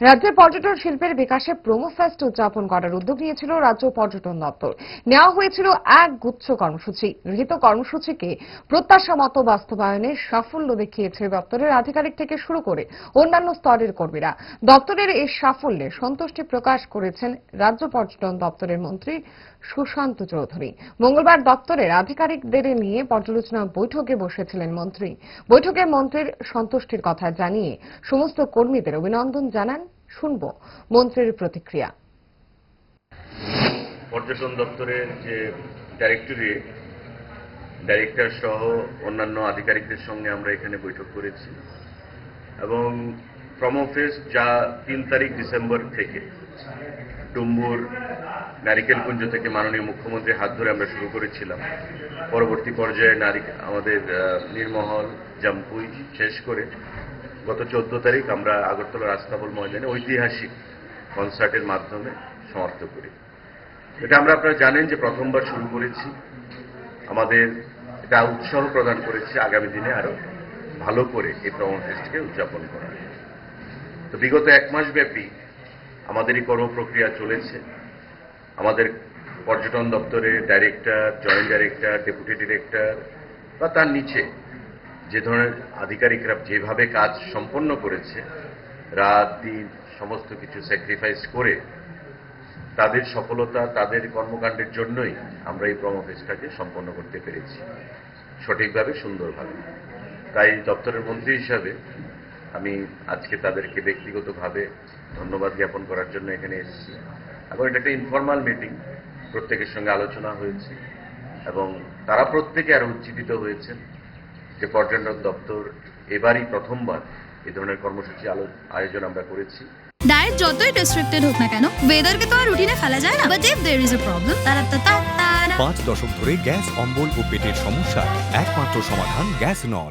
রাজ্যের পর্যটন শিল্পের বিকাশে প্রোমো ফেস্ট উদযাপন করার উদ্যোগ নিয়েছিল রাজ্য পর্যটন দপ্তর। নেওয়া হয়েছিল এক গুচ্ছ কর্মসূচি। গৃহীত কর্মসূচিকে প্রত্যাশা মতো বাস্তবায়নে সাফল্য দেখিয়েছে দপ্তরের আধিকারিক থেকে শুরু করে অন্যান্য স্তরের কর্মীরা। দপ্তরের এই সাফল্যে সন্তুষ্টি প্রকাশ করেছেন রাজ্য পর্যটন দপ্তরের মন্ত্রী সুশান্ত চৌধুরী। মঙ্গলবার দপ্তরের আধিকারিকদের নিয়ে পর্যালোচনা বৈঠকে বসেছিলেন মন্ত্রী। বৈঠকে মন্ত্রীর সন্তুষ্টির কথা জানিয়ে সমস্ত কর্মীদের অভিনন্দন জানান। শুনব মন্ত্রীর প্রতিক্রিয়া। পর্যটন দপ্তরের যে ডাইরেক্টর সহ অন্যান্য আধিকারিকদের সঙ্গে আমরা এখানে বৈঠক করেছি এবং প্রোমো ফেস্ট যা 3 তারিখ ডিসেম্বর থেকে ডুম্বুর নারিকেলকুঞ্জ থেকে মাননীয় মুখ্যমন্ত্রীর হাত ধরে আমরা শুরু করেছিলাম। পরবর্তী পর্যায়ে আমাদের নীরমহল জামপুই শেষ করে গত 14 তারিখ আমরা আগরতলা রাস্তাবল ময়দানে ঐতিহাসিক কনসার্টের মাধ্যমে সমাপ্ত করি। এটা আপনারা জানেন যে প্রথমবার শুরু করেছি। আমাদের এটা উৎসাহ প্রদান করেছে আগামী দিনে আরো ভালো করে এই প্রোমো ফেস্টকে উদযাপন করা। তো বিগত 1 মাস ব্যাপী আমাদের এই কর্মপ্রক্রিয়া চলেছে। আমাদের পর্যটন দপ্তরের director, joint director, deputy director বা তার নিচে যে ধরনের আধিকারিকরা যেভাবে কাজ সম্পন্ন করেছে, রাত দিন সমস্ত কিছু স্যাক্রিফাইস করে তাদের সফলতা, তাদের কর্মকাণ্ডের জন্যই আমরা এই প্রোমো ফেস্টটাকে সম্পন্ন করতে পেরেছি সঠিকভাবে, সুন্দরভাবে। তাই দপ্তরের মন্ত্রী হিসাবে আমি আজকে তাদেরকে ব্যক্তিগতভাবে ধন্যবাদ জ্ঞাপন করার জন্য এখানে এসেছি। এবং এটা একটা ইনফর্মাল মিটিং, প্রত্যেকের সঙ্গে আলোচনা হয়েছে এবং তারা প্রত্যেকে আরো উজ্জীবিত হয়েছেন যে পর্যটন দপ্তর এবারই প্রথমবার এই ধরনের কর্মসূচি আয়োজন আমরা করেছি। ডায়েট যতই রেস্ট্রিক্টেড হোক না কেন, ওয়েদারকে তো আর রুটিনে ফেলা যায় না। But if there is a problem, 5 দশক ধরে গ্যাস, অম্বল ও পেটের সমস্যা একমাত্র সমাধান গ্যাসনল।